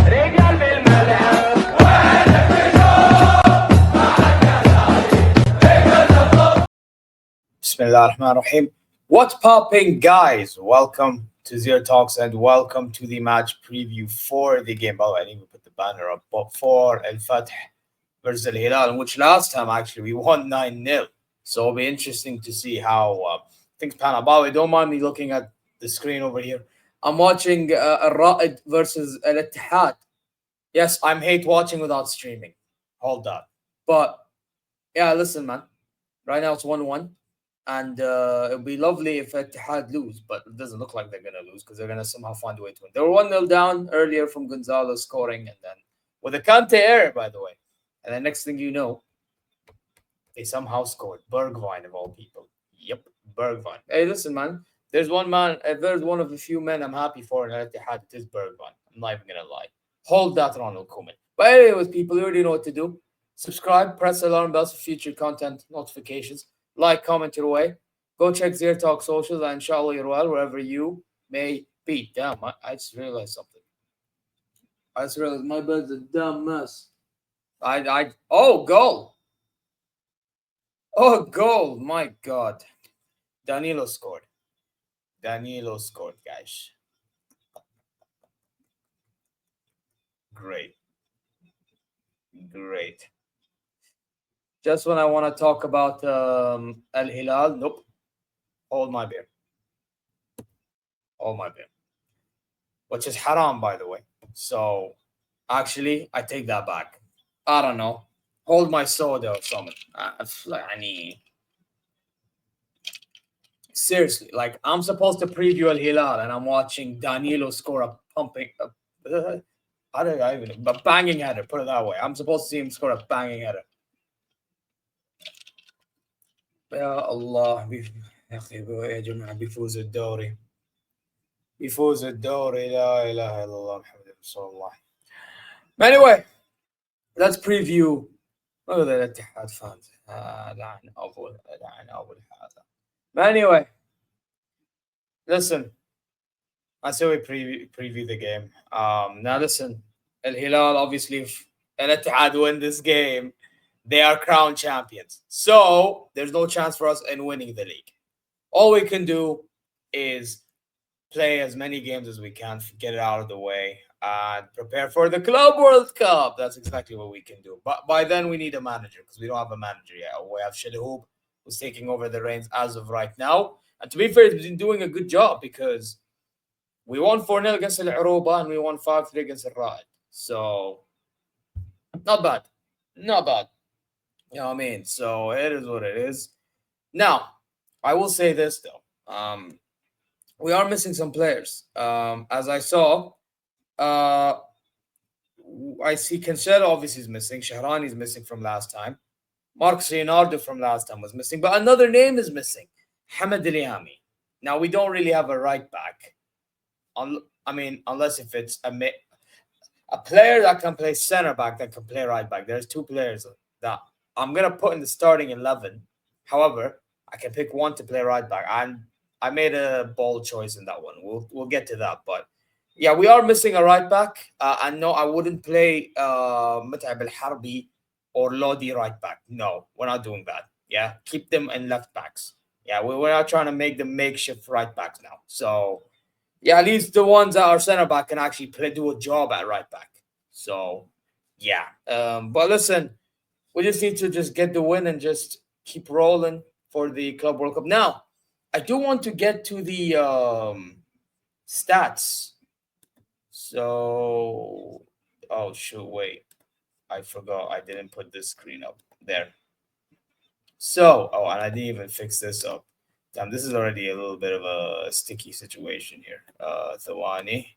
رجال بالملعب. Bismillah ar-Rahman ar-Rahim. What's popping, guys? Welcome to ZeerTalks and welcome to the match preview for the game. Oh, I didn't even put the banner up. But for Al Fateh versus Al Hilal, in which last time actually we won 9-0. So it'll be interesting to see how things pan out. By the way, don't mind me looking at the screen over here. I'm watching Al Ra'id versus Al Ittihad. Yes, I'm hate watching without streaming. Hold that. But yeah, listen, man. Right now it's 1-1. And it'd be lovely if Etihad lose, but it doesn't look like they're going to lose because they're going to somehow find a way to win. They were 1-0 down earlier from Gonzalez scoring, and then with a Kante error, by the way. And the next thing you know, they somehow scored. Bergwijn, of all people. Yep, Bergwijn. Hey, listen, man. There's one man, if there's one of the few men I'm happy for in Etihad, it is Bergwijn. I'm not even going to lie. Hold that, Ronald Koeman. But anyways, people, you already know what to do. Subscribe, press the alarm bells for future content notifications. Like, comment your way. Go check ZeerTalks socials, and inshallah you're well wherever you may be. Damn, I just realized something. I just realized my bed's a dumb mess. Oh, goal. Oh, goal. My God. Danilo scored. Danilo scored, guys. Great. Great. Just when I want to talk about Al Hilal, nope. Hold my beer. Hold my beer. Which is haram, by the way. So, actually, I take that back. I don't know. Hold my soda or something. Seriously, like I'm supposed to preview Al Hilal and I'm watching Danilo score a pumping. How did I even? A banging header. Put it that way. I'm supposed to see him score a banging header. يا الله يا اخي يا جماعه بيفوز الدوري بيفوز الدوري لا اله الا الله محمد رسول الله. Anyway, let's preview. Look at the Etihad fans. لعن ابو هذا. Anyway, listen. I say we preview the game. Now listen, Al Hilal obviously if Al Ittihad win this game, they are crowned champions. So there's no chance for us in winning the league. All we can do is play as many games as we can, get it out of the way, and prepare for the Club World Cup. That's exactly what we can do. But by then we need a manager because we don't have a manager yet. We have Shadhoub who's taking over the reins as of right now. And to be fair, he's been doing a good job because we won 4-0 against Al Aruba and we won 5-3 against Al Ra'id. So, not bad. Not bad. You know what I mean? So, it is what it is. Now, I will say this, though. We are missing some players. As I saw, I see Cancelo obviously is missing. Shahrani is missing from last time. Marcos Leonardo from last time was missing. But another name is missing. Hamad Eliami. Now, we don't really have a right back. I mean, unless if it's a player that can play center back that can play right back. There's two players that I'm gonna put in the starting 11. However, I can pick one to play right back, and I made a bold choice in that one. We'll get to that, but yeah, we are missing a right back. And no, I wouldn't play Mut'ab al-Harbi or Lodi right back. No, we're not doing that. Yeah, keep them in left backs. Yeah, we're not trying to make them makeshift right backs now. So yeah, at least the ones that are center back can actually do a job at right back. So, yeah. But listen, we just need to just get the win and just keep rolling for the Club World Cup. Now, I do want to get to the stats. So, oh, shoot, wait. I forgot. I didn't put this screen up there. So, oh, and I didn't even fix this up. Damn, this is already a little bit of a sticky situation here. Thawani.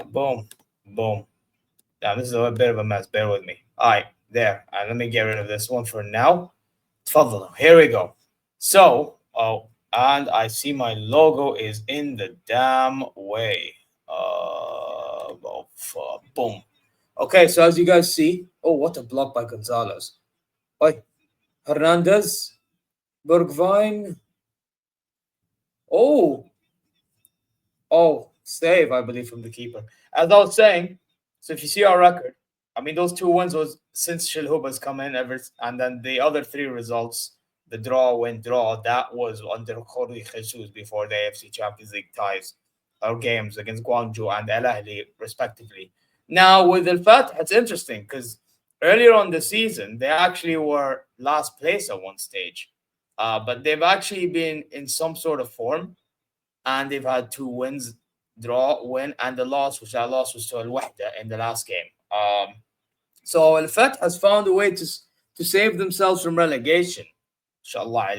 Boom. Boom. Damn, this is a bit of a mess. Bear with me. All right, there. Let me get rid of this one for now. Tfaddal. Here we go. So, oh, and I see my logo is in the damn way. Boom. Okay, so as you guys see, oh, what a block by Gonzalez. Oi, Hernandez. Bergwijn. Oh, save, I believe, from the keeper. As I was saying, so if you see our record, I mean, those two wins was since Shilhub has come in ever, and then the other three results, the draw, win, draw, that was under Jorge Jesus before the AFC Champions League ties or games against Guangzhou and Al Ahly, respectively. Now with Al Fateh, it's interesting because earlier on the season they actually were last place at one stage, but they've actually been in some sort of form and they've had two wins, draw, win, and the loss, which that loss was to Al Wahda in the last game. So Al Fath has found a way to save themselves from relegation. Inshallah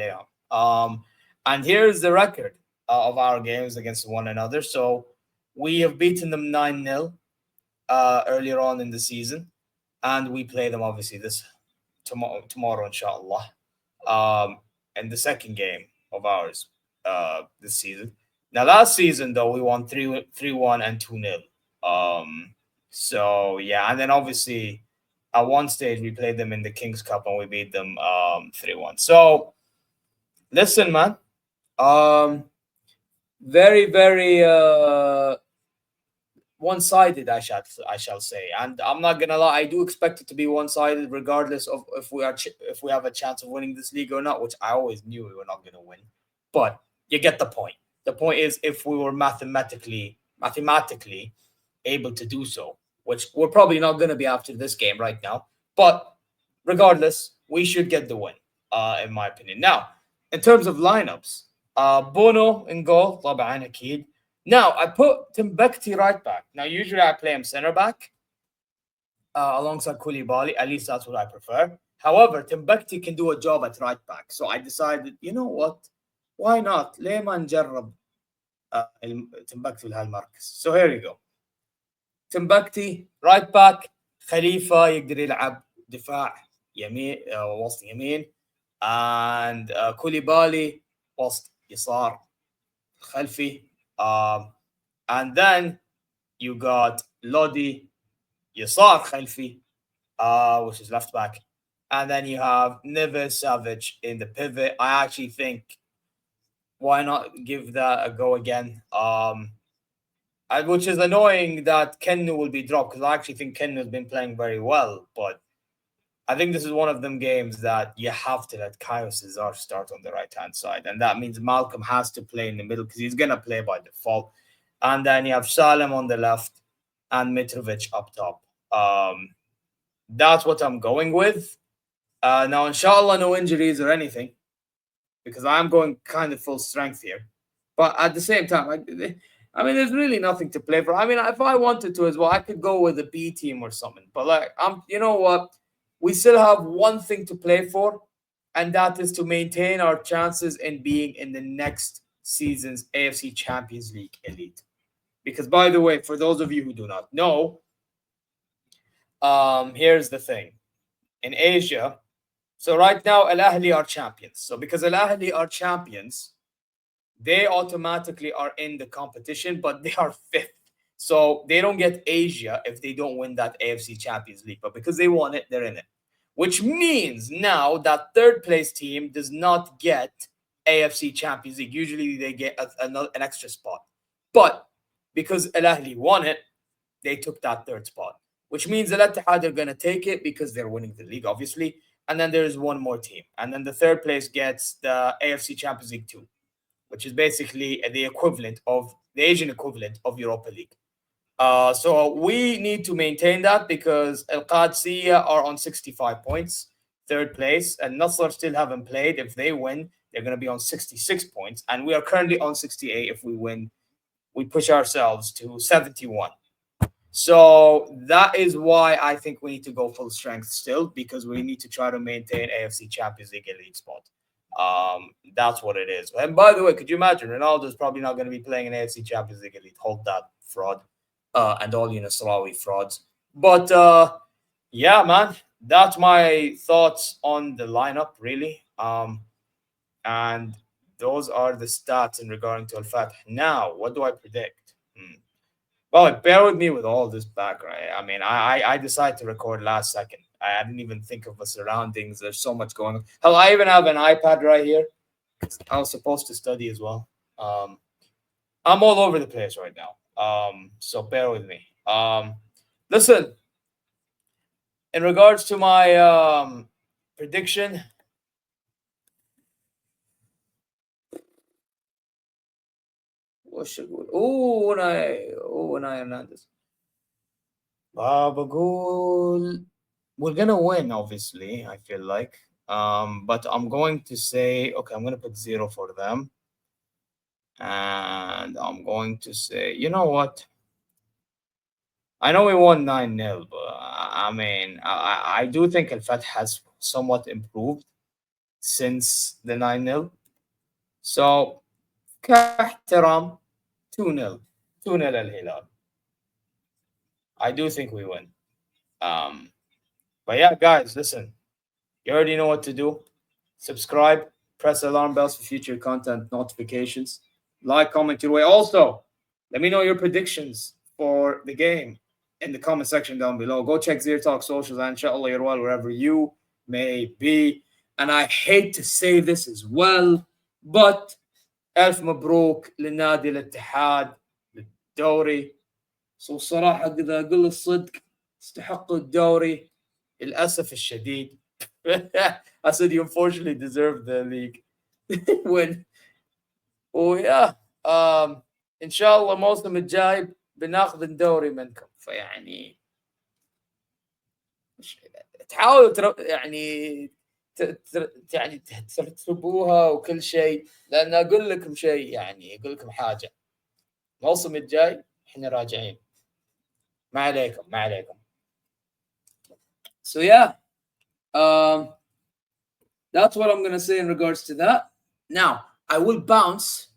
alayhim. And here's the record of our games against one another. So we have beaten them 9-0 earlier on in the season, and we play them obviously this tomorrow, inshallah, in the second game of ours this season. Now, last season though, we won 3-1 and 2-0. So yeah, and then obviously at one stage we played them in the Kings Cup and we beat them 3-1. So listen, man, um, very very one-sided, I shall say, and I'm not gonna lie, I do expect it to be one-sided, regardless of if we have a chance of winning this league or not, which I always knew we were not gonna win. But you get the point. The point is, if we were mathematically able to do so, which we're probably not gonna be after this game right now, but regardless, we should get the win, in my opinion. Now, in terms of lineups, Bono in goal, طبعا أكيد. Now, I put Timbuktu right back. Now, usually I play him center back alongside Koulibaly. At least that's what I prefer. However, Timbuktu can do a job at right back. So I decided, you know what? Why not? ليه ما نجرب Timbuktu لهالمركز. So here you go. Timbuktu right back. خليفة يقدر يلعب دفاع يمين وسط يمين. And Koulibaly وسط يسار خلفي. And then you got Lodi Yasar Khalfi, which is left back. And then you have Neves Savage in the pivot. I actually think why not give that a go again? Which is annoying that Kennu will be dropped because I actually think Kennu has been playing very well. But I think this is one of them games that you have to let Caio Cesar start on the right hand side. And that means Malcolm has to play in the middle because he's going to play by default. And then you have Salem on the left and Mitrovic up top. That's what I'm going with. Now, inshallah, no injuries or anything because I'm going kind of full strength here. But at the same time, I mean, there's really nothing to play for. I mean, if I wanted to as well, I could go with a B team or something. But like, you know what? We still have one thing to play for, and that is to maintain our chances in being in the next season's AFC Champions League elite. Because, by the way, for those of you who do not know, here's the thing. In Asia, so right now, Al Ahly are champions. So because Al Ahly are champions, they automatically are in the competition, but they are fifth. So they don't get Asia if they don't win that AFC Champions League. But because they won it, they're in it. Which means now that third place team does not get AFC Champions League. Usually they get an extra spot. But because Al Ahly won it, they took that third spot. Which means Al Ittihad are going to take it because they're winning the league, obviously. And then there's one more team. And then the third place gets the AFC Champions League 2, which is basically the equivalent of the Asian equivalent of Europa League. So we need to maintain that because Al Qadsiya are on 65 points, third place, and Nasr still haven't played. If they win, they're going to be on 66 points, and we are currently on 68. If we win, we push ourselves to 71. So that is why I think we need to go full strength still because we need to try to maintain AFC Champions League elite spot. That's what it is. And by the way, could you imagine Ronaldo's probably not going to be playing in AFC Champions League elite? Hold that fraud, and all Nasrawi frauds. But yeah, man, that's my thoughts on the lineup, really. And those are the stats in regarding to Al Fateh. Now, what do I predict? Well, bear with me with all this background. I mean, I decided to record last second. I didn't even think of the surroundings. There's so much going on. Hell, I even have an iPad right here. I was supposed to study as well. I'm all over the place right now. So bear with me. Listen, in regards to my prediction, وش اقول؟ اوه هرنانديز. بقول we're gonna win, obviously, I feel like. But I'm going to say, okay, I'm gonna put zero for them. And I'm going to say, you know what? I know we won 9-0, but I mean, I do think Al Fath has somewhat improved since the 9-0. So, كاحترام 2-0. 2-0 Al Hilal. I do think we win. Um, but yeah, guys, listen, you already know what to do. Subscribe, press alarm bells for future content notifications, like, comment your way. Also, let me know your predictions for the game in the comment section down below. Go check ZeerTalks socials, and inshallah you're well wherever you may be. And I hate to say this as well, but ألف مبروك لنادي الاتحاد للدوري. سو صراحة إذا أقول الصدق استحقوا الدوري للأسف الشديد. I said you unfortunately deserve the league win. ويا ان شاء الله الموسم الجاي بناخذ الدوري منكم، فيعني تحاولوا يعني يعني ترتبوها وكل شيء، لان اقول لكم شيء، يعني اقول لكم حاجه، الموسم الجاي احنا راجعين، ما عليكم ما عليكم. So yeah, um, that's what I'm gonna say in regards to that. Now I will bounce.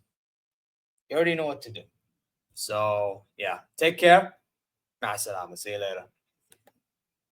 You already know what to do. So yeah, take care. مع السلامة. See you later.